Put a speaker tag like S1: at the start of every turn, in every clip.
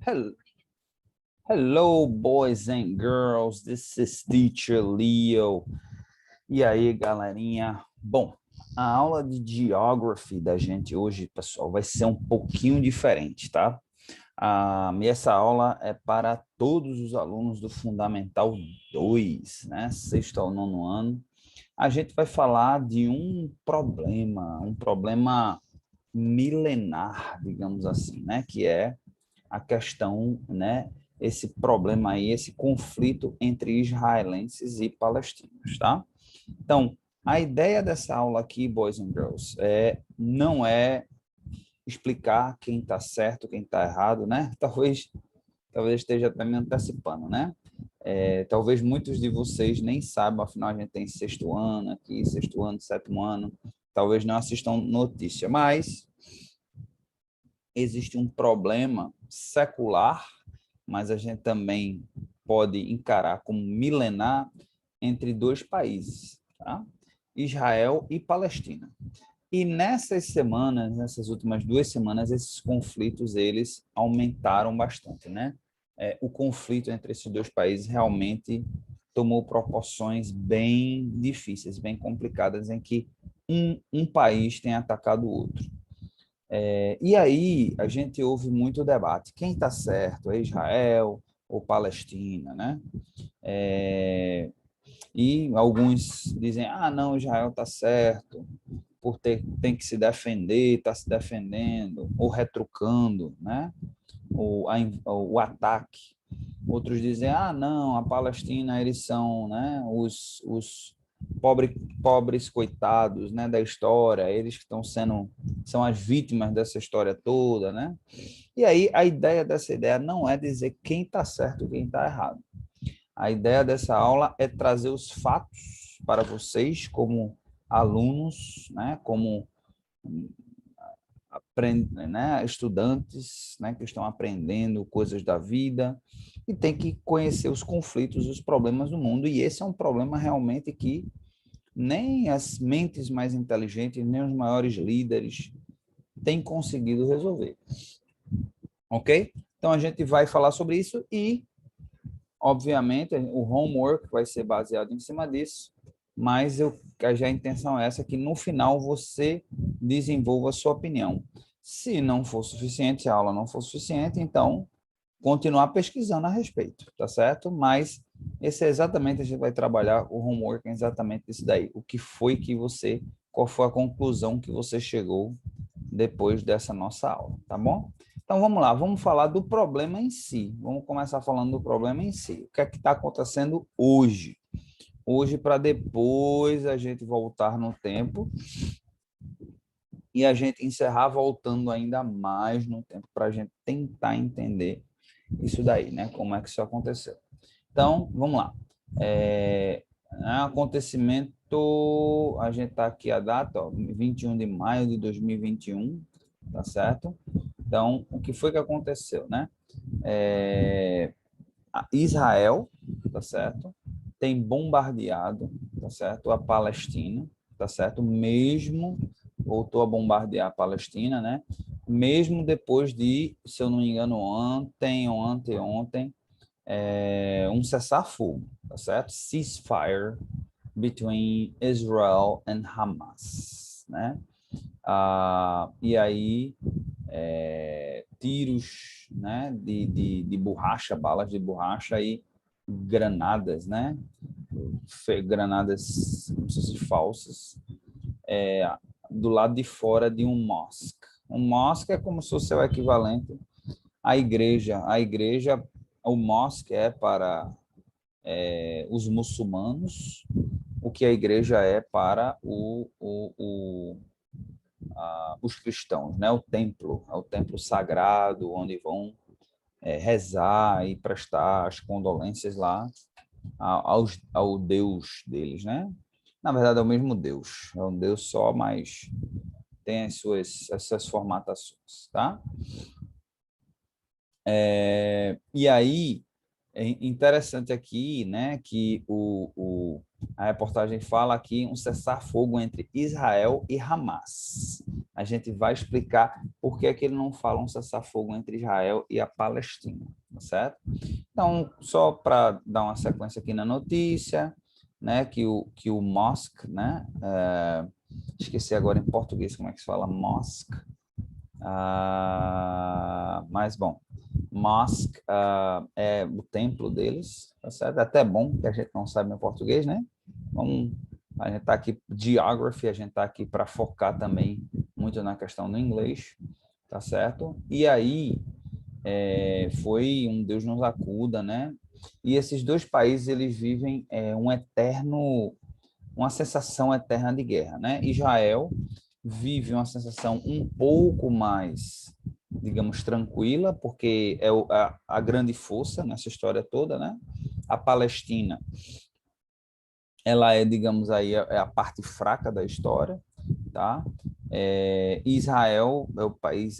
S1: Hel- Hello, boys and girls. This is Teacher Leo. E aí, galerinha? Bom, a aula de Geography da gente hoje, pessoal, vai ser um pouquinho diferente, tá? E essa aula é para todos os alunos do Fundamental 2, né? Sexto ao nono ano. A gente vai falar de um problema milenar, digamos assim, né? Que é a questão, né, esse problema aí, esse conflito entre israelenses e palestinos, tá? Então, a ideia dessa aula aqui, boys and girls, não é explicar quem está certo, quem está errado, né? Talvez esteja até me antecipando, né? Talvez muitos de vocês nem saibam, afinal a gente tem sexto ano aqui, sexto ano, sétimo ano, talvez não assistam notícia, mas existe um problema secular, mas a gente também pode encarar como milenar entre dois países, tá? Israel e Palestina. E nessas semanas, nessas últimas 2 semanas, esses conflitos eles aumentaram bastante, né? O conflito entre esses dois países realmente tomou proporções bem difíceis, bem complicadas, em que um país tem atacado o outro. E aí a gente ouve muito debate. Quem está certo? É Israel ou Palestina, né? E alguns dizem, não, Israel está certo, tem que se defender, está se defendendo, ou retrucando, né? O ataque. Outros dizem, não, a Palestina, eles são, né, os pobres coitados, né, da história, eles que são as vítimas dessa história toda, né? E aí a ideia dessa ideia não é dizer quem está certo e quem está errado. A ideia dessa aula é trazer os fatos para vocês como alunos, né, como né, estudantes, né, que estão aprendendo coisas da vida e tem que conhecer os conflitos, os problemas do mundo. E esse é um problema realmente que nem as mentes mais inteligentes, nem os maiores líderes têm conseguido resolver. Ok? Então a gente vai falar sobre isso e, obviamente, o homework vai ser baseado em cima disso, mas a intenção é essa, que no final você desenvolva a sua opinião. Se não for suficiente, a aula não for suficiente, então continuar pesquisando a respeito, tá certo? Mas esse é exatamente, a gente vai trabalhar o homework, é exatamente isso daí. Qual foi a conclusão que você chegou depois dessa nossa aula, tá bom? Então vamos lá, vamos falar do problema em si. Vamos começar falando do problema em si. O que é que está acontecendo hoje? Hoje, para depois a gente voltar no tempo e a gente encerrar voltando ainda mais no tempo para a gente tentar entender isso daí, né? Como é que isso aconteceu. Então, vamos lá. Acontecimento, a gente está aqui a data, 21 de maio de 2021, tá certo? Então, o que foi que aconteceu, né? Israel, tá certo? Tem bombardeado, tá certo? A Palestina, tá certo? Mesmo voltou a bombardear a Palestina, né? Mesmo depois de, se eu não me engano, ontem ou anteontem, um cessar-fogo, tá certo? Ceasefire between Israel and Hamas, né? E aí, tiros, né, de borracha, balas de borracha e granadas, né? Granadas, como se fossem falsas, do lado de fora de um mosque. Um mosque é como se fosse o equivalente à igreja. A igreja, o mosque é para os muçulmanos, o que a igreja é para os cristãos, né? É o templo sagrado, onde vão rezar e prestar as condolências lá ao Deus deles, né? Na verdade, é o mesmo Deus, é um Deus só, mas tem essas formatações, tá? E aí, É interessante aqui, né, que a reportagem fala aqui um cessar-fogo entre Israel e Hamas. A gente vai explicar por que é que ele não fala um cessar-fogo entre Israel e a Palestina, tá certo? Então, só para dar uma sequência aqui na notícia, né, que o Musk, né, esqueci agora em português como é que se fala Musk, mas bom, Mosque é o templo deles, tá certo? É até bom que a gente não sabe em português, né? A gente está aqui, geography, a gente está aqui para focar também muito na questão do inglês, tá certo? E aí, foi um Deus nos acuda, né? E esses dois países, eles vivem uma sensação eterna de guerra, né? Israel vive uma sensação um pouco mais, digamos, tranquila, porque é a grande força nessa história toda, né? A Palestina, ela é, digamos aí, é a parte fraca da história, tá? Israel é um país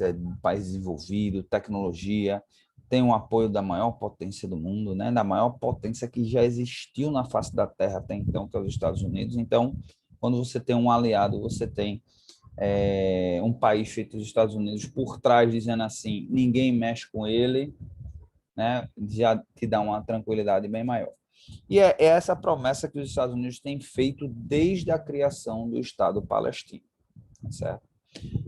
S1: desenvolvido, tecnologia, tem o apoio da maior potência do mundo, né? Da maior potência que já existiu na face da Terra até então, que é os Estados Unidos. Então, quando você tem um aliado, você tem um país feito dos Estados Unidos por trás, dizendo assim, ninguém mexe com ele, né? Já te dá uma tranquilidade bem maior. E é essa promessa que os Estados Unidos têm feito desde a criação do Estado palestino, certo?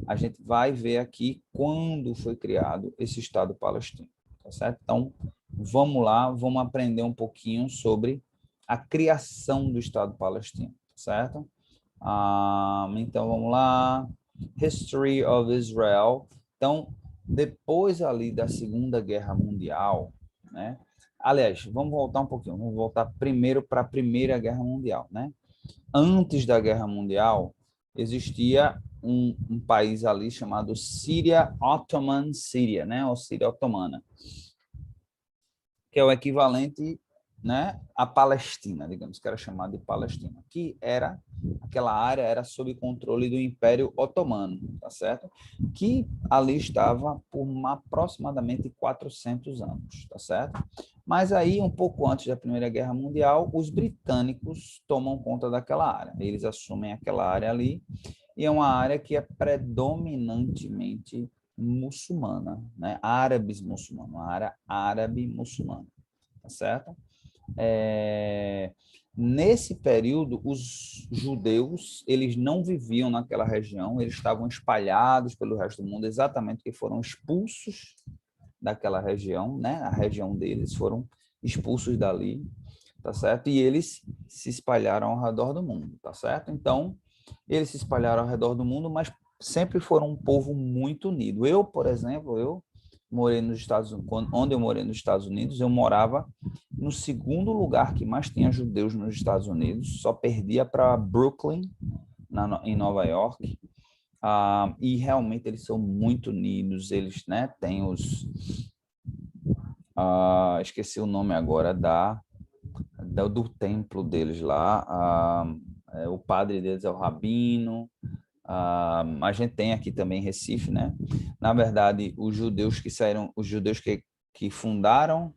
S1: A gente vai ver aqui quando foi criado esse Estado palestino, tá certo? Então, vamos lá, vamos aprender um pouquinho sobre a criação do Estado palestino, certo? Então, vamos lá. History of Israel. Então, depois ali da Segunda Guerra Mundial, né? Aliás, vamos voltar um pouquinho, vamos voltar primeiro para a Primeira Guerra Mundial, né? Antes da Guerra Mundial, existia um país ali chamado Síria Ottoman Síria, né? Ou Síria Otomana, que é o equivalente, né, à Palestina, digamos que era chamado de Palestina, que era aquela área era sob controle do Império Otomano, tá certo? Que ali estava por aproximadamente 400 anos, tá certo? Mas aí, um pouco antes da Primeira Guerra Mundial, os britânicos tomam conta daquela área. Eles assumem aquela área ali, e é uma área que é predominantemente muçulmana, né? Árabes muçulmanos, uma área árabe muçulmana, tá certo? Nesse período, os judeus, eles não viviam naquela região, eles estavam espalhados pelo resto do mundo, exatamente porque foram expulsos daquela região, né? A região deles foram expulsos dali, tá certo? E eles se espalharam ao redor do mundo, tá certo? Então, eles se espalharam ao redor do mundo, mas sempre foram um povo muito unido. Eu, por exemplo, eu morei nos Estados Unidos, onde eu morei nos Estados Unidos, eu morava no segundo lugar que mais tinha judeus nos Estados Unidos, só perdia para Brooklyn, em Nova York. E realmente eles são muito unidos, eles, né, têm esqueci o nome agora do templo deles lá, o padre deles é o Rabino. A gente tem aqui também Recife, né? Na verdade, os judeus que saíram, os judeus que fundaram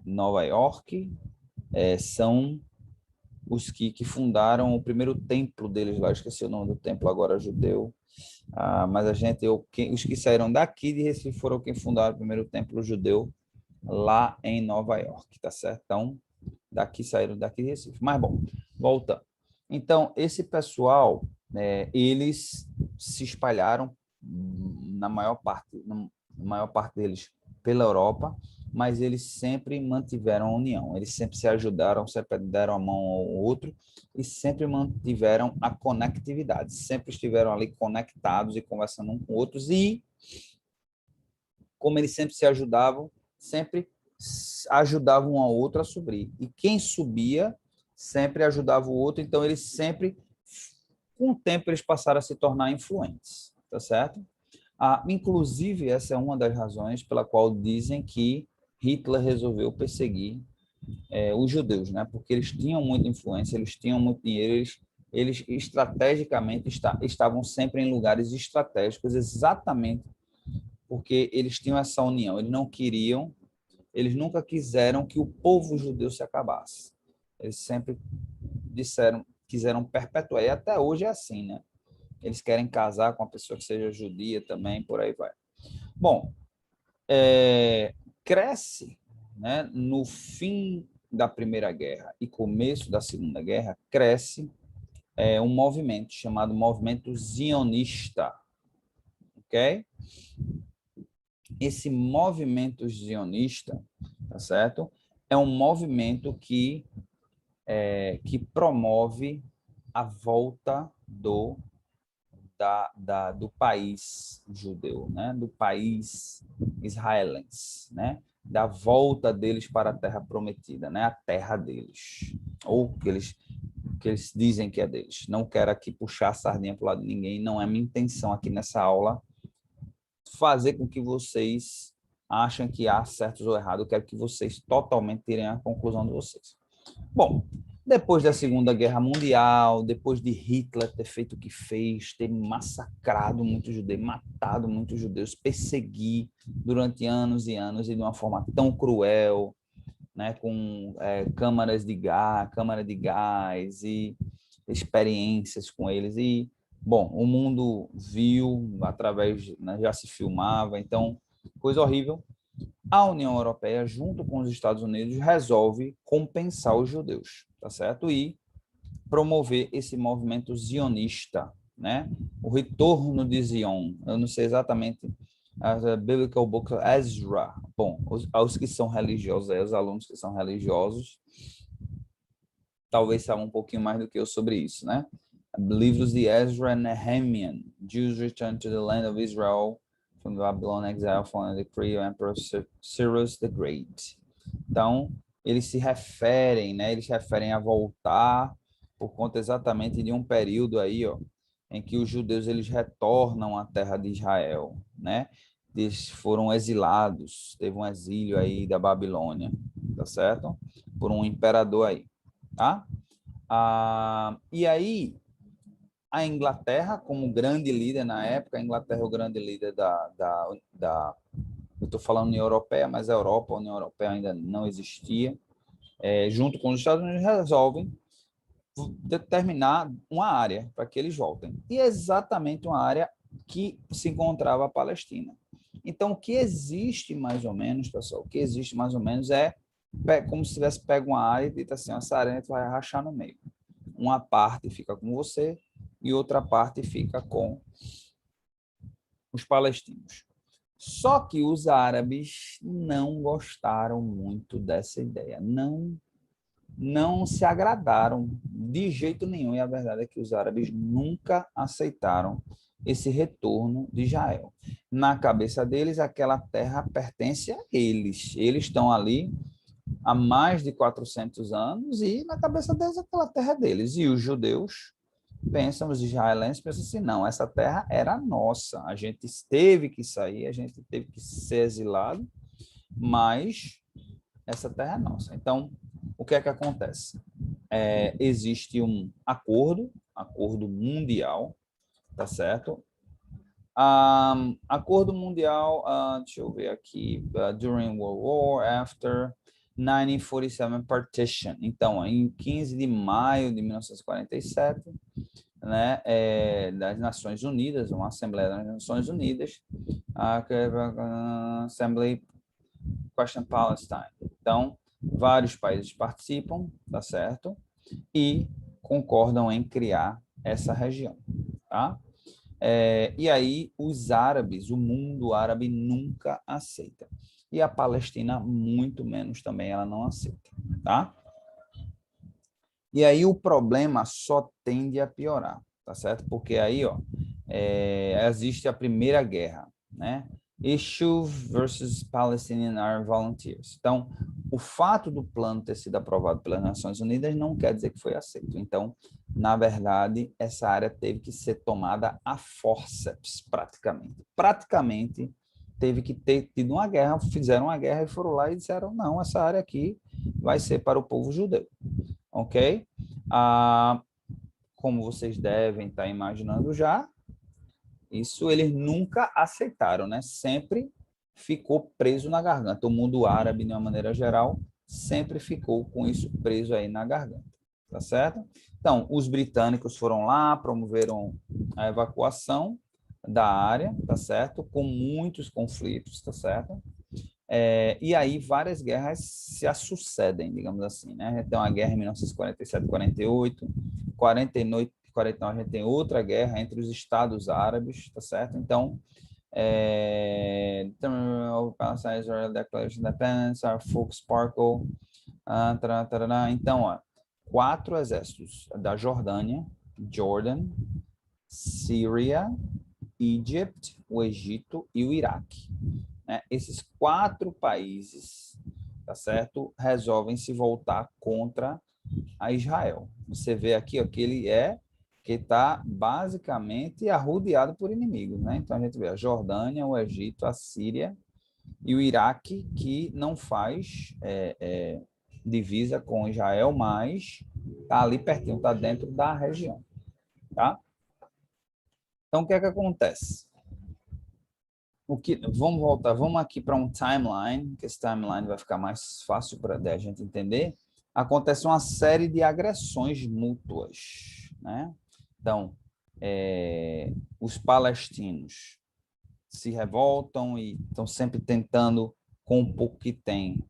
S1: Nova York são os que fundaram o primeiro templo deles lá. Esqueci o nome do templo agora, judeu. Mas os que saíram daqui de Recife foram quem fundaram o primeiro templo judeu lá em Nova York, tá certo? Então, saíram daqui de Recife. Mas, bom, voltando. Então, esse pessoal, eles se espalharam na maior parte deles pela Europa, mas eles sempre mantiveram a união, eles sempre se ajudaram, sempre deram a mão ao outro e sempre mantiveram a conectividade, sempre estiveram ali conectados e conversando um com outros e, como eles sempre se ajudavam, sempre ajudavam um ao outro a subir. E quem subia sempre ajudava o outro, então eles sempre, com o tempo, eles passaram a se tornar influentes, tá certo? Inclusive, essa é uma das razões pela qual dizem que Hitler resolveu perseguir os judeus, né? Porque eles tinham muita influência, eles tinham muito dinheiro, eles estrategicamente estavam sempre em lugares estratégicos, exatamente porque eles tinham essa união, eles não queriam eles nunca quiseram que o povo judeu se acabasse. Eles sempre quiseram perpetuar, e até hoje é assim, né? Eles querem casar com uma pessoa que seja judia também, por aí vai. Bom, cresce, né, no fim da Primeira Guerra e começo da Segunda Guerra, cresce um movimento chamado Movimento Zionista, ok? Esse movimento zionista, tá certo? É um movimento que promove a volta do país judeu, né? Do país israelense, né? Da volta deles para a terra prometida, né? A terra deles, ou que eles dizem que é deles. Não quero aqui puxar a sardinha para o lado de ninguém, não é minha intenção aqui nessa aula fazer com que vocês achem que há certos ou errados. Eu quero que vocês totalmente tirem a conclusão de vocês. Bom, depois da Segunda Guerra Mundial, depois de Hitler ter feito o que fez, ter massacrado muitos judeus, matado muitos judeus, perseguir durante anos e anos e de uma forma tão cruel, né, com câmara de gás e experiências com eles. E, bom, o mundo viu através, né, já se filmava, então, coisa horrível. A União Europeia, junto com os Estados Unidos, resolve compensar os judeus, tá certo? E promover esse movimento zionista, né? O retorno de Zion. Eu não sei exatamente as Biblical Book Ezra. Bom, os que são religiosos, os alunos que são religiosos, talvez saibam um pouquinho mais do que eu sobre isso, né? Livros de Ezra e Nehemiah. Jews return to the land of Israel from the Babylon exile following the decree of Emperor Cyrus the Great. Então, eles se referem, né? Eles referem a voltar por conta exatamente de um período aí, ó, em que os judeus eles retornam à terra de Israel, né? Eles foram exilados, teve um exílio aí da Babilônia, tá certo? Por um imperador aí, tá? E aí, a Inglaterra, como grande líder na época, a Inglaterra é o grande líder eu estou falando União Europeia, mas a União Europeia ainda não existia, junto com os Estados Unidos, resolvem determinar uma área para que eles voltem. E é exatamente uma área que se encontrava a Palestina. Então, o que existe mais ou menos, pessoal, o que existe mais ou menos é como se tivesse pego uma área e dito assim, essa área a gente vai rachar no meio. Uma parte fica com você e outra parte fica com os palestinos. Só que os árabes não gostaram muito dessa ideia, não se agradaram de jeito nenhum, e a verdade é que os árabes nunca aceitaram esse retorno de Israel. Na cabeça deles, aquela terra pertence a eles. Eles estão ali há mais de 400 anos e na cabeça deles aquela terra é deles. E os judeus pensam, os israelenses pensam assim, não, essa terra era nossa, a gente teve que sair, a gente teve que ser exilado, mas essa terra é nossa. Então, o que é que acontece? Existe um acordo mundial, tá certo? Acordo mundial, deixa eu ver aqui, during World War, after 1947 partition. Então, em 15 de maio de 1947, né, das Nações Unidas, uma Assembleia das Nações Unidas, Assembly Question Palestine. Então, vários países participam, tá certo? E concordam em criar essa região, tá? E aí, os árabes, o mundo árabe nunca aceita. E a Palestina, muito menos também, ela não aceita, tá? E aí, o problema só tende a piorar, tá certo? Porque aí, ó, existe a Primeira Guerra, né? Issue versus Palestinian Armed Volunteers. Então, o fato do plano ter sido aprovado pelas Nações Unidas não quer dizer que foi aceito. Então, na verdade, essa área teve que ser tomada a forceps, praticamente. Praticamente, teve que ter tido uma guerra, fizeram uma guerra e foram lá e disseram, não, essa área aqui vai ser para o povo judeu, ok? Como vocês devem estar imaginando já, isso eles nunca aceitaram, né? Sempre ficou preso na garganta. O mundo árabe, de uma maneira geral, sempre ficou com isso preso aí na garganta, tá certo? Então, os britânicos foram lá, promoveram a evacuação da área, tá certo? Com muitos conflitos, tá certo? E aí várias guerras se sucedem, digamos assim, né? Então, a guerra em 1947, 48, 49, 49 a gente tem outra guerra entre os Estados Árabes, tá certo? Então, Israel Declaration of Independence, our folk sparkle, então, ó, 4 exércitos da Jordânia, Jordan, Síria, Egito, o Egito e o Iraque, né? Esses 4 países, tá certo, resolvem se voltar contra a Israel. Você vê aqui ó, que ele que está basicamente arrodeado por inimigos, né? Então a gente vê a Jordânia, o Egito, a Síria e o Iraque, que não faz divisa com Israel, mas está ali pertinho, está dentro da região, tá? Então o que é que acontece? Vamos voltar, vamos aqui para um timeline, que esse timeline vai ficar mais fácil para a gente entender. Acontece uma série de agressões mútuas, né? Então, os palestinos se revoltam e estão sempre tentando, com o pouco que tem,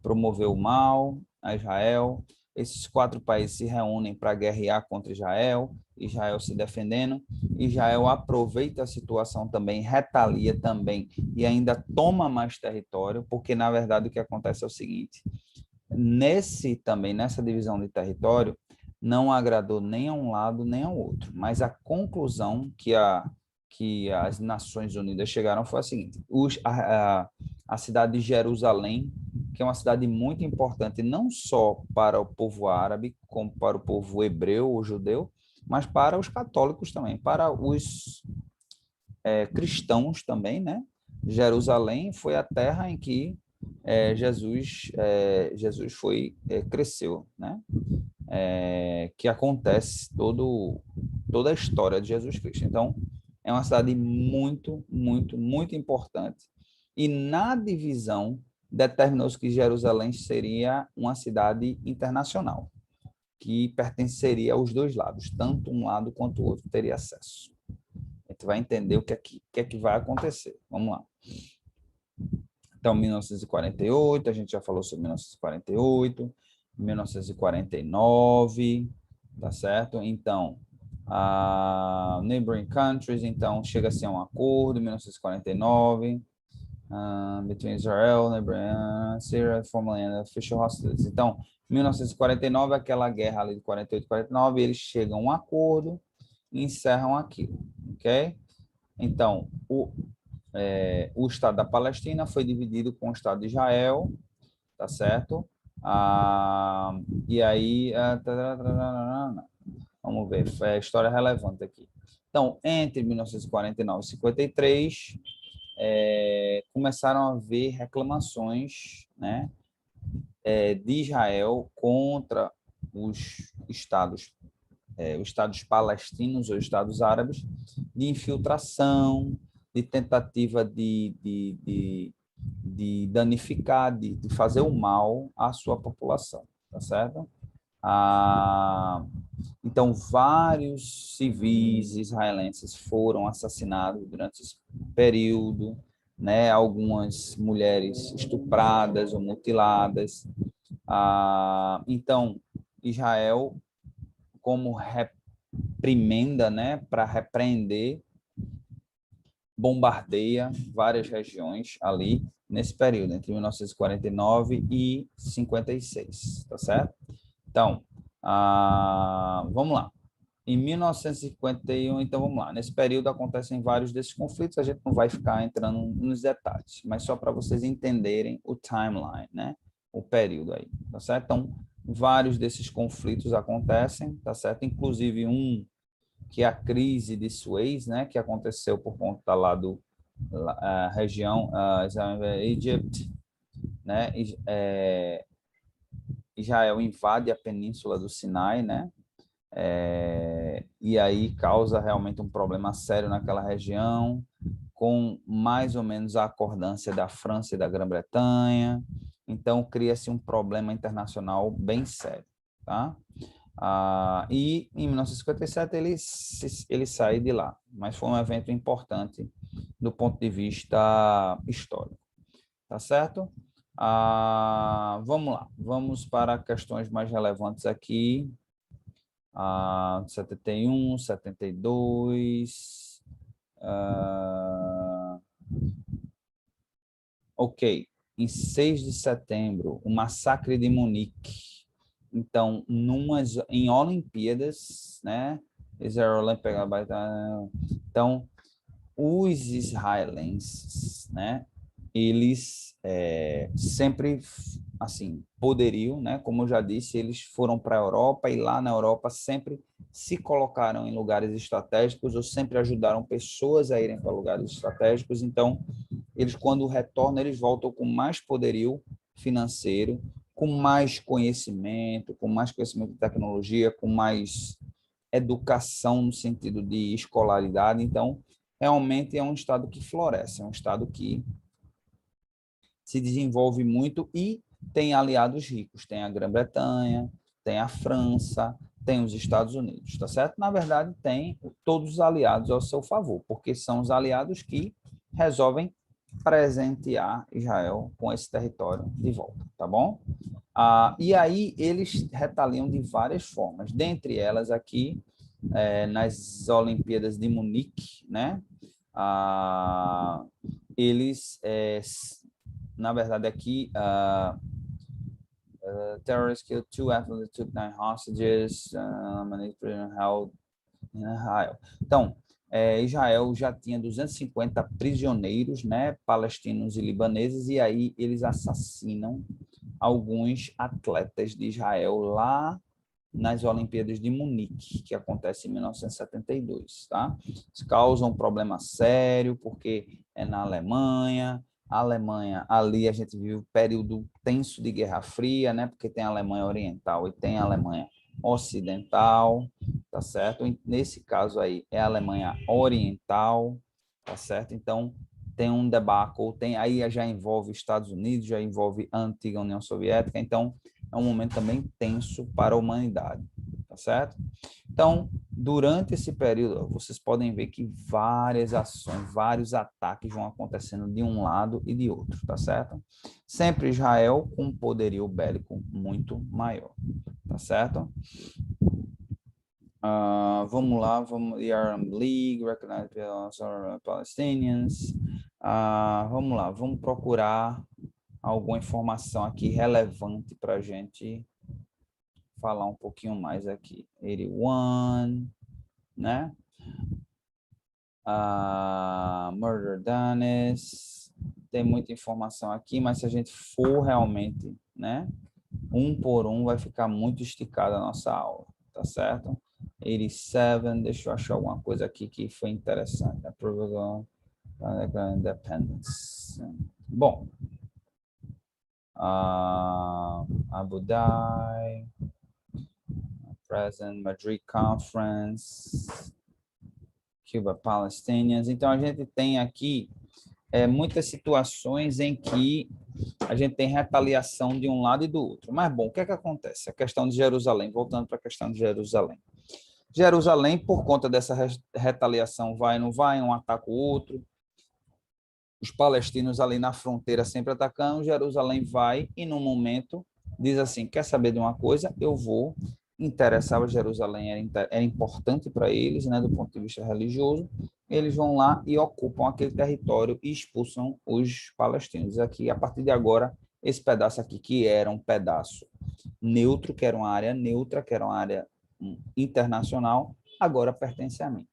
S1: promover o mal a Israel. Esses 4 países se reúnem para guerrear contra Israel, Israel se defendendo. Israel aproveita a situação também, retalia também e ainda toma mais território, porque na verdade o que acontece é o seguinte: nessa divisão de território, não agradou nem a um lado nem ao outro, mas a conclusão que as Nações Unidas chegaram foi a seguinte: a cidade de Jerusalém, que é uma cidade muito importante não só para o povo árabe, como para o povo hebreu ou judeu, mas para os católicos também, para os cristãos também, né? Jerusalém foi a terra em que Jesus cresceu, né? Que acontece toda a história de Jesus Cristo. Então, é uma cidade muito, muito, muito importante. E na divisão, determinou-se que Jerusalém seria uma cidade internacional, que pertenceria aos dois lados, tanto um lado quanto o outro teria acesso. A gente vai entender o que é que vai acontecer. Vamos lá. Então, 1948, a gente já falou sobre 1948, 1949, tá certo? Então, neighboring countries, então, chega a ser um acordo, 1949, between Israel, Syria, formally and official hostilities. Então, 1949, aquela guerra ali de 48 e 49, eles chegam a um acordo e encerram aquilo, ok? Então, o Estado da Palestina foi dividido com o Estado de Israel, tá certo? E aí, vamos ver, foi a história relevante aqui. Então, entre 1949 e 53, começaram a haver reclamações, né, de Israel contra os estados palestinos ou estados árabes, de infiltração, de tentativa de danificar, de fazer o mal à sua população, tá certo? Então, vários civis israelenses foram assassinados durante esse período, né? Algumas mulheres estupradas ou mutiladas. Então, Israel, como reprimenda, né, para repreender, bombardeia várias regiões ali nesse período, entre 1949 e 56, tá certo? Então, vamos lá. Em 1951, então vamos lá. Nesse período acontecem vários desses conflitos, a gente não vai ficar entrando nos detalhes, mas só para vocês entenderem o timeline, né? O período aí, tá certo? Então, vários desses conflitos acontecem, tá certo? Inclusive que é a crise de Suez, né? Que aconteceu por conta lá do região Egito, né? Israel invade a península do Sinai, né? E aí causa realmente um problema sério naquela região, com mais ou menos a acordância da França e da Grã-Bretanha. Então, cria-se um problema internacional bem sério, tá? E em 1957 ele sai de lá, mas foi um evento importante do ponto de vista histórico, tá certo? Vamos lá, vamos para questões mais relevantes aqui. 71, 72. Ok, em 6 de setembro, o massacre de Munique. Então, em Olimpíadas, né? Então, os israelenses, né? Eles sempre, assim, poderiam, né? Como eu já disse, eles foram para a Europa e lá na Europa sempre se colocaram em lugares estratégicos ou sempre ajudaram pessoas a irem para lugares estratégicos. Então, eles, quando retornam, eles voltam com mais poderio financeiro, com mais conhecimento de tecnologia, com mais educação no sentido de escolaridade. Então, realmente é um estado que floresce, é um estado que se desenvolve muito e tem aliados ricos. Tem a Grã-Bretanha, tem a França, tem os Estados Unidos, tá certo? Na verdade, tem todos os aliados ao seu favor, porque são os aliados que resolvem presentear Israel com esse território de volta, tá bom? E aí eles retaliam de várias formas, dentre elas aqui, nas Olimpíadas de Munique, né? Eles, na verdade, aqui, terrorists killed 2 athletes, took 9 hostages, held in Israel. Então, Israel já tinha 250 prisioneiros, né, palestinos e libaneses, e aí eles assassinam alguns atletas de Israel lá nas Olimpíadas de Munique, que acontece em 1972, tá? Isso causa um problema sério, porque é na Alemanha. A Alemanha, ali a gente vive um período tenso de Guerra Fria, né? Porque tem a Alemanha Oriental e tem a Alemanha Ocidental, tá certo? Nesse caso aí é a Alemanha Oriental, tá certo? Então tem um debacle, aí já envolve Estados Unidos, já envolve a antiga União Soviética, então é um momento também tenso para a humanidade, tá certo? Então, durante esse período, vocês podem ver que várias ações, vários ataques vão acontecendo de um lado e de outro, tá certo? Sempre Israel com um poderio bélico muito maior, tá certo? Vamos lá, the Arab League, recognized Palestinians. Vamos lá, vamos procurar alguma informação aqui relevante para a gente falar um pouquinho mais aqui. 81, né? Murder Danes. Tem muita informação aqui, mas se a gente for realmente, né? Um por um, vai ficar muito esticada a nossa aula, tá certo? 87, deixa eu achar alguma coisa aqui que foi interessante. Approval Independence. Bom, Abu Dhabi, present Madrid Conference, Cuba Palestinians. Então, a gente tem aqui muitas situações em que a gente tem retaliação de um lado e do outro. Mas, bom, o que é que acontece? A questão de Jerusalém, voltando para a questão de Jerusalém. Jerusalém, por conta dessa retaliação, vai, não vai, um ataca o outro. Os palestinos ali na fronteira sempre atacando, Jerusalém vai e, num momento, diz assim, quer saber de uma coisa? Eu vou. Interessava Jerusalém, era importante para eles, né, do ponto de vista religioso. Eles vão lá e ocupam aquele território e expulsam os palestinos. Aqui, a partir de agora, esse pedaço aqui, que era um pedaço neutro, que era uma área neutra, que era uma área internacional, agora pertence a mim.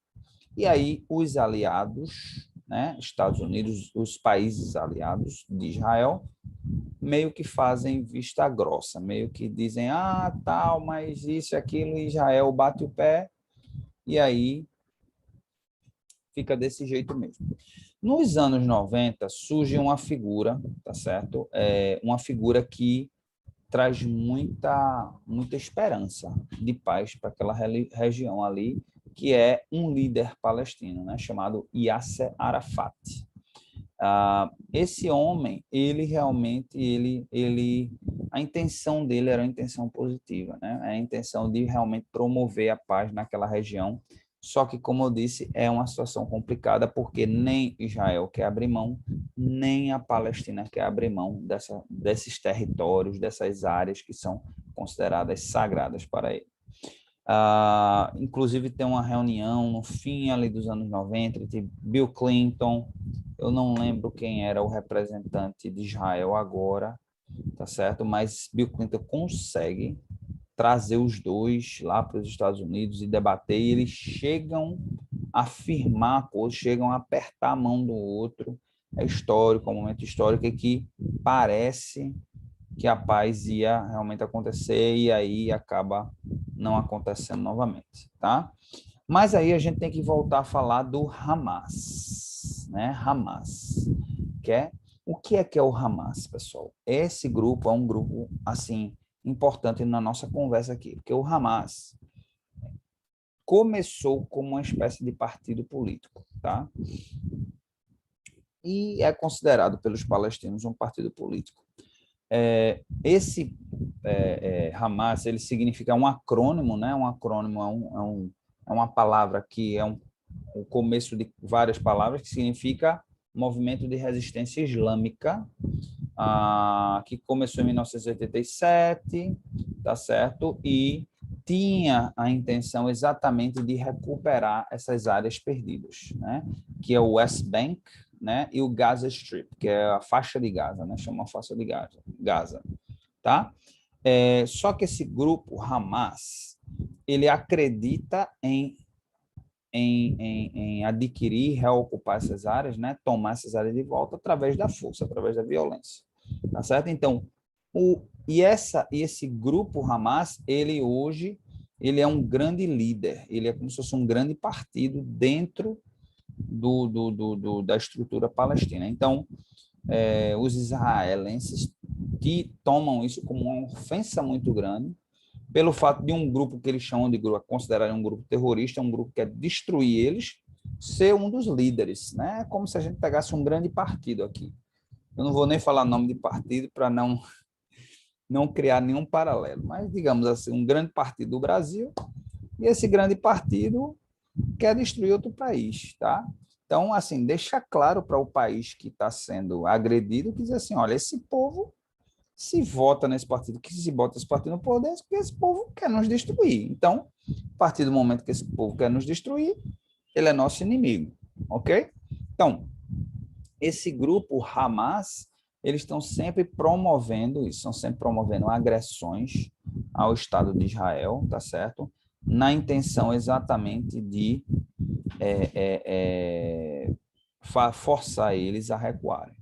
S1: E aí, os aliados, né, Estados Unidos, os países aliados de Israel, meio que fazem vista grossa, meio que dizem, tal, mas isso e aquilo, e Israel bate o pé, e aí fica desse jeito mesmo. Nos anos 90, surge uma figura, tá certo? Uma figura que traz muita esperança de paz para aquela região ali, que é um líder palestino, né, chamado Yasser Arafat. Esse homem, ele realmente, a intenção dele era uma intenção positiva, né? A intenção de realmente promover a paz naquela região. Só que, como eu disse, é uma situação complicada, porque nem Israel quer abrir mão, nem a Palestina quer abrir mão desses territórios, dessas áreas que são consideradas sagradas para ele. Inclusive, tem uma reunião no fim ali dos anos 90 entre Bill Clinton, eu não lembro quem era o representante de Israel agora, tá certo? Mas Bill Clinton consegue trazer os dois lá para os Estados Unidos e debater, e eles chegam a firmar coisas, chegam a apertar a mão do outro. É histórico, é um momento histórico que parece que a paz ia realmente acontecer e aí acaba não acontecendo novamente, tá? Mas aí a gente tem que voltar a falar do Hamas, né? Hamas, o que é o Hamas, pessoal? Esse grupo é um grupo, assim, importante na nossa conversa aqui, porque o Hamas começou como uma espécie de partido político, tá? E é considerado pelos palestinos um partido político. Esse Hamas, ele significa um acrônimo, né? Um acrônimo é uma palavra que é o começo de várias palavras, que significa Movimento de Resistência Islâmica, que começou em 1987, tá certo? E tinha a intenção exatamente de recuperar essas áreas perdidas, né? Que é o West Bank, né? E o Gaza Strip, que é a faixa de Gaza, né? Chama a faixa de Gaza, tá? Só que esse grupo Hamas, ele acredita em adquirir, reocupar essas áreas, né? Tomar essas áreas de volta através da força, através da violência, tá certo? Então, esse grupo Hamas, ele hoje, ele é um grande líder, ele é como se fosse um grande partido dentro da estrutura palestina. Então, os israelenses que tomam isso como uma ofensa muito grande, pelo fato de um grupo que eles chamam de grupo, considerarem um grupo terrorista, um grupo que quer destruir eles, ser um dos líderes, né? É como se a gente pegasse um grande partido aqui. Eu não vou nem falar nome de partido para não criar nenhum paralelo, mas digamos assim, um grande partido do Brasil, e esse grande partido quer destruir outro país, tá? Então, assim, deixa claro para o país que está sendo agredido, que diz assim, olha, esse povo se vota nesse partido, que se bota esse partido no poder, é porque esse povo quer nos destruir. Então, a partir do momento que esse povo quer nos destruir, ele é nosso inimigo, ok? Então, esse grupo Hamas, eles estão sempre promovendo isso, estão sempre promovendo agressões ao Estado de Israel, tá certo? Na intenção exatamente de forçar eles a recuarem.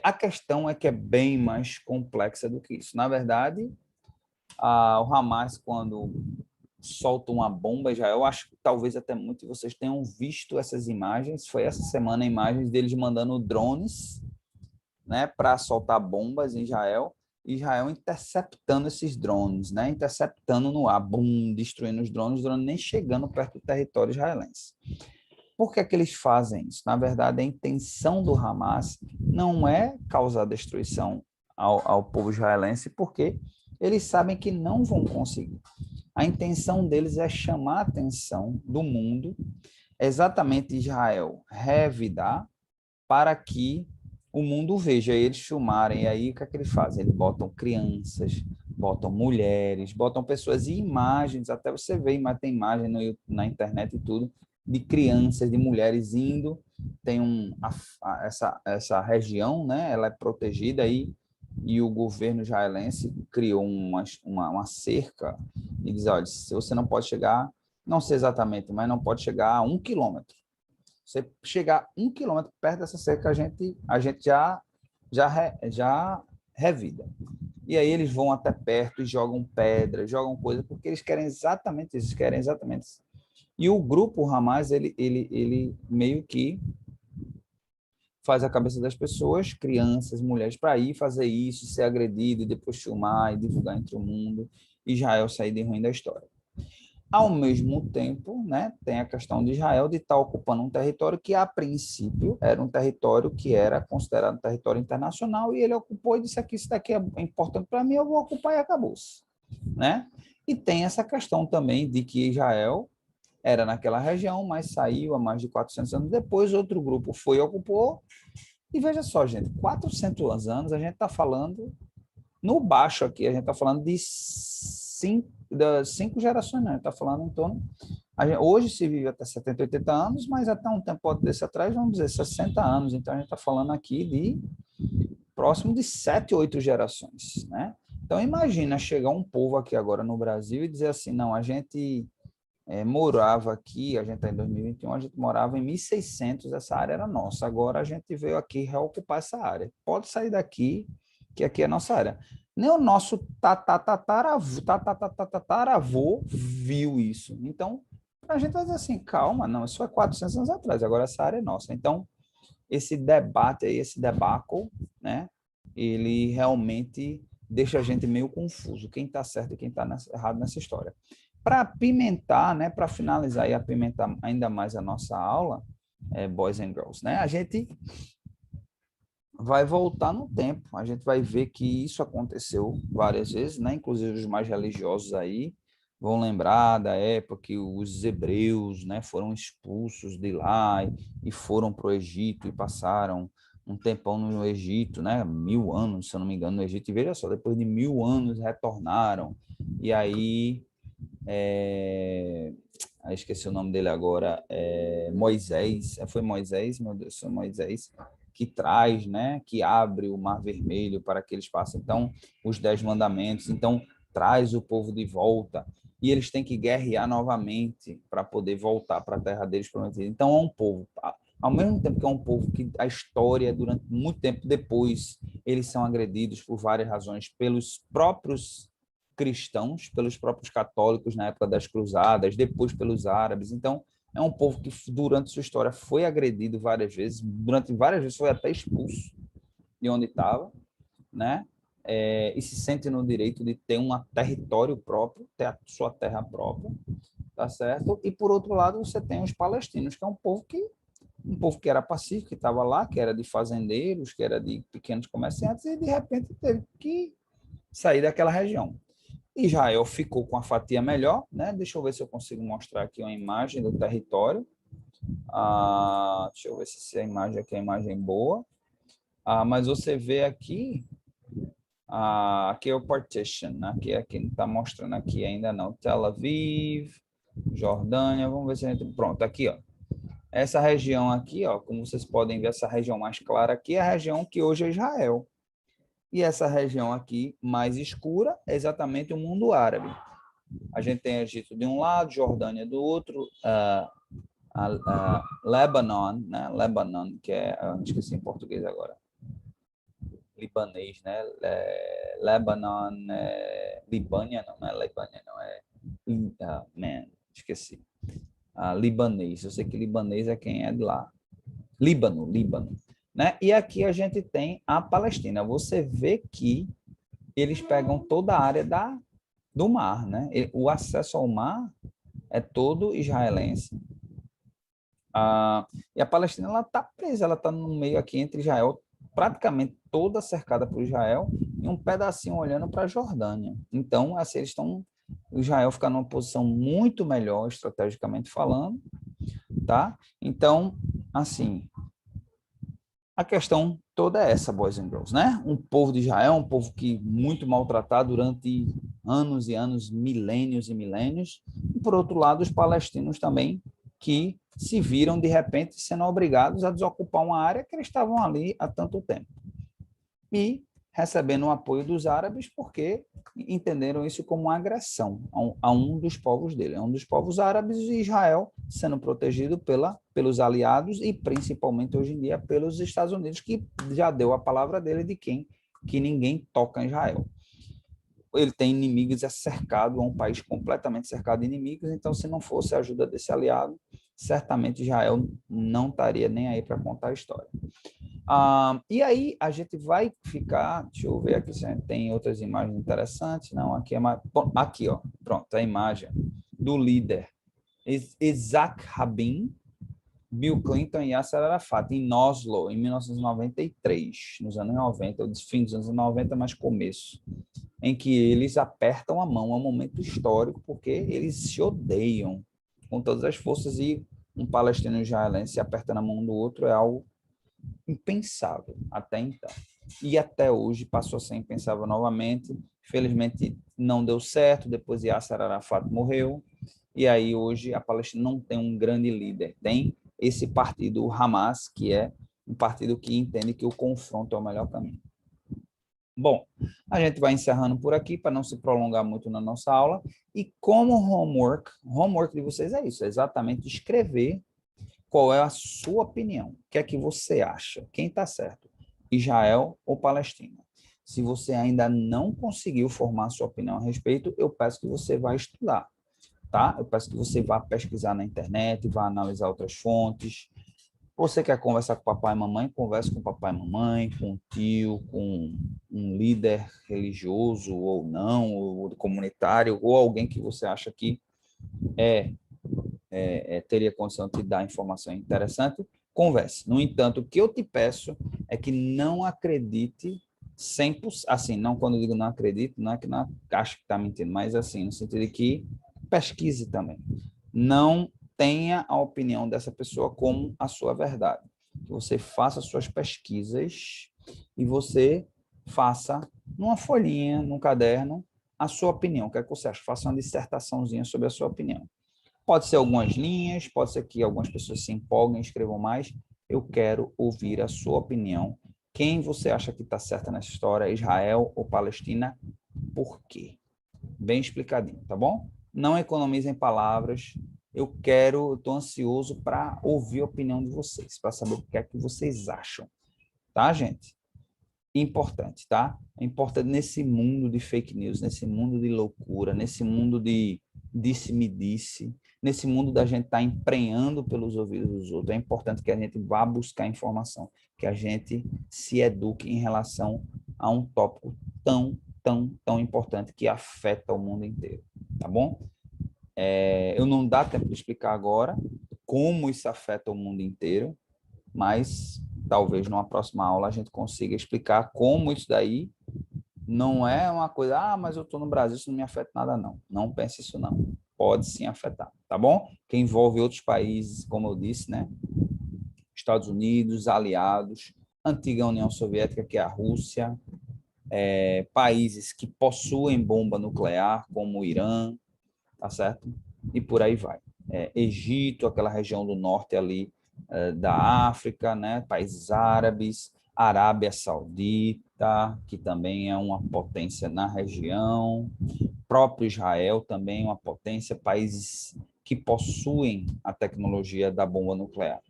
S1: A questão é que é bem mais complexa do que isso. Na verdade, o Hamas, quando solta uma bomba, já eu acho que talvez até muitos de vocês tenham visto essas imagens. Foi essa semana imagens deles mandando drones, né, para soltar bombas em Israel. Israel interceptando esses drones, né, interceptando no ar, boom, destruindo os drones nem chegando perto do território israelense. Por que eles fazem isso? Na verdade, a intenção do Hamas não é causar destruição ao povo israelense, porque eles sabem que não vão conseguir. A intenção deles é chamar a atenção do mundo, exatamente Israel revidar, para que o mundo veja eles filmarem. E aí, o que é que eles fazem? Eles botam crianças, botam mulheres, botam pessoas e imagens, até você vê, tem imagem na internet e tudo, de crianças, de mulheres indo, tem essa região, né? Ela é protegida aí, e o governo israelense criou uma cerca e diz, olha, se você não pode chegar, não sei exatamente, mas não pode chegar a 1 quilômetro. Você chegar 1 quilômetro perto dessa cerca, a gente já revida. E aí eles vão até perto e jogam pedra, jogam coisa, porque eles querem exatamente isso, querem exatamente isso. E o grupo Hamas, ele meio que faz a cabeça das pessoas, crianças, mulheres, para ir fazer isso, ser agredido, e depois filmar e divulgar entre o mundo, e Israel sair de ruim da história. Ao mesmo tempo, né, tem a questão de Israel de estar ocupando um território que, a princípio, era um território que era considerado um território internacional, e ele ocupou e disse aqui, isso daqui é importante para mim, eu vou ocupar e acabou-se, né? E tem essa questão também de que Israel era naquela região, mas saiu há mais de 400 anos depois, outro grupo foi e ocupou, e veja só, gente, 400 anos a gente está falando, no baixo aqui, a gente está falando de cinco gerações, né? A gente está falando em torno. Hoje se vive até 70, 80 anos, mas até um tempo desse atrás, vamos dizer, 60 anos. Então a gente está falando aqui de próximo de 7, 8 gerações, né? Então imagina chegar um povo aqui agora no Brasil e dizer assim, não, a gente morava aqui, a gente está em 2021, a gente morava em 1600, essa área era nossa, agora a gente veio aqui reocupar essa área. Pode sair daqui, que aqui é nossa área. Nem o nosso tataravô viu isso. Então, a gente vai dizer assim, calma, não, isso foi 400 anos atrás, agora essa área é nossa. Então, esse debate aí, esse debacle, né, ele realmente deixa a gente meio confuso, quem está certo e quem está errado nessa história. Para apimentar, né, para finalizar e apimentar ainda mais a nossa aula, Boys and Girls, né, a gente vai voltar no tempo, a gente vai ver que isso aconteceu várias vezes, né, inclusive os mais religiosos aí vão lembrar da época que os hebreus, né, foram expulsos de lá e foram para o Egito e passaram um tempão no Egito, né, 1000 anos, se eu não me engano, no Egito, e veja só, depois de 1000 anos retornaram, e aí esqueci o nome dele agora, Moisés, foi Moisés, meu Deus, foi Moisés, que traz, né, que abre o Mar Vermelho para que eles passem, então, os 10 mandamentos, então, traz o povo de volta, e eles têm que guerrear novamente para poder voltar para a terra deles prometida. Então, é um povo, ao mesmo tempo que é um povo que a história, durante muito tempo depois, eles são agredidos por várias razões, pelos próprios cristãos, pelos próprios católicos na época das cruzadas, depois pelos árabes. Então, é um povo que durante sua história foi agredido várias vezes, durante várias vezes foi até expulso de onde estava, né? E se sente no direito de ter um território próprio, ter a sua terra própria, tá certo? E por outro lado, você tem os palestinos, que é um povo que era pacífico, que estava lá, que era de fazendeiros, que era de pequenos comerciantes, e de repente teve que sair daquela região. Israel ficou com a fatia melhor, né? Deixa eu ver se eu consigo mostrar aqui uma imagem do território. Deixa eu ver se a imagem aqui é a imagem boa. Mas você vê aqui, aqui é o partition, né? Aqui não está mostrando aqui ainda não. Tel Aviv, Jordânia, vamos ver se a gente... Pronto, aqui, ó. Essa região aqui, ó, como vocês podem ver, essa região mais clara aqui é a região que hoje é Israel. E essa região aqui mais escura é exatamente o mundo árabe. A gente tem Egito de um lado, Jordânia do outro, Lebanon, né? Lebanon, que é, esqueci em português agora, libanês, né? Lebanon, Libânia, não é Libânia, não, esqueci. Libanês, eu sei que libanês é quem é de lá. Líbano, né? E aqui a gente tem a Palestina. Você vê que eles pegam toda a área do mar, né? O acesso ao mar é todo israelense. E a Palestina ela está presa, ela está no meio aqui entre Israel, praticamente toda cercada por Israel, e um pedacinho olhando para a Jordânia. Então, assim, Israel fica numa posição muito melhor, estrategicamente falando, tá? Então, assim, a questão toda é essa, boys and girls, né? Um povo de Israel, um povo que muito maltratado durante anos e anos, milênios e milênios, e por outro lado, os palestinos também, que se viram, de repente, sendo obrigados a desocupar uma área que eles estavam ali há tanto tempo. E recebendo o apoio dos árabes, porque entenderam isso como uma agressão a um dos povos dele, a um dos povos árabes, e Israel sendo protegido pelos aliados e principalmente hoje em dia pelos Estados Unidos, que já deu a palavra dele de que ninguém toca em Israel. Ele tem inimigos, é cercado, é um país completamente cercado de inimigos, então se não fosse a ajuda desse aliado, certamente Israel não estaria nem aí para contar a história. E aí a gente vai ficar, deixa eu ver aqui se a gente tem outras imagens interessantes, não, aqui é mais, bom, aqui, ó, pronto, a imagem do líder Isaac Rabin, Bill Clinton e Yasser Arafat, em Oslo, em 1993, nos anos 90, fim dos anos 90, mas começo, em que eles apertam a mão. É um momento histórico, porque eles se odeiam com todas as forças, e um palestino e um israelense apertando a mão do outro é algo impensável até então. E até hoje passou a ser impensável novamente. Felizmente não deu certo, depois Yasser Arafat morreu, e aí hoje a Palestina não tem um grande líder, tem esse partido, o Hamas, que é um partido que entende que o confronto é o melhor caminho. Bom, a gente vai encerrando por aqui para não se prolongar muito na nossa aula. E como homework de vocês é isso, é exatamente escrever qual é a sua opinião. O que é que você acha? Quem está certo? Israel ou Palestina? Se você ainda não conseguiu formar a sua opinião a respeito, eu peço que você vá estudar, tá? Eu peço que você vá pesquisar na internet, vá analisar outras fontes. Você quer conversar com papai e mamãe? Converse com papai e mamãe, com um tio, com um líder religioso ou não, ou comunitário, ou alguém que você acha que teria condição de te dar informação interessante. Converse. No entanto, o que eu te peço é que não acredite 100%, assim, não quando eu digo não acredite, não é que não acho que está mentindo, mas assim, no sentido de que pesquise também. Não tenha a opinião dessa pessoa como a sua verdade. Que você faça suas pesquisas e você faça numa folhinha, num caderno, a sua opinião. O que é que você acha? Faça uma dissertaçãozinha sobre a sua opinião. Pode ser algumas linhas, pode ser que algumas pessoas se empolguem, escrevam mais. Eu quero ouvir a sua opinião. Quem você acha que está certa nessa história, Israel ou Palestina? Por quê? Bem explicadinho, tá bom? Não economizem palavras. Eu estou ansioso para ouvir a opinião de vocês, para saber o que é que vocês acham. Tá, gente? Importante, tá? É importante nesse mundo de fake news, nesse mundo de loucura, nesse mundo de disse-me-disse, nesse mundo da gente estar emprenhando pelos ouvidos dos outros. É importante que a gente vá buscar informação, que a gente se eduque em relação a um tópico tão importante que afeta o mundo inteiro, tá bom? Eu não dá tempo de explicar agora como isso afeta o mundo inteiro, mas talvez numa próxima aula a gente consiga explicar como isso daí não é uma coisa, mas eu estou no Brasil, isso não me afeta nada, não. Não pense isso, não. Pode sim afetar, tá bom? Que envolve outros países, como eu disse, né? Estados Unidos, aliados, antiga União Soviética, que é a Rússia, países que possuem bomba nuclear, como o Irã, tá certo? E por aí vai. Egito, aquela região do norte ali da África, né? Países árabes, Arábia Saudita, que também é uma potência na região, próprio Israel também é uma potência, países que possuem a tecnologia da bomba nuclear,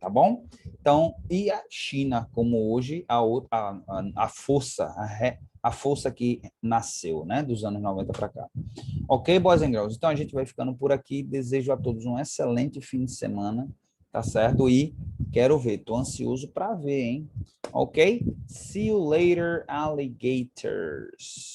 S1: tá bom? Então, e a China, como hoje a força, a força que nasceu, né, dos anos 90 para cá. Ok, boys and girls? Então a gente vai ficando por aqui. Desejo a todos um excelente fim de semana, tá certo? E quero ver, tô ansioso para ver, hein? Ok? See you later, alligators.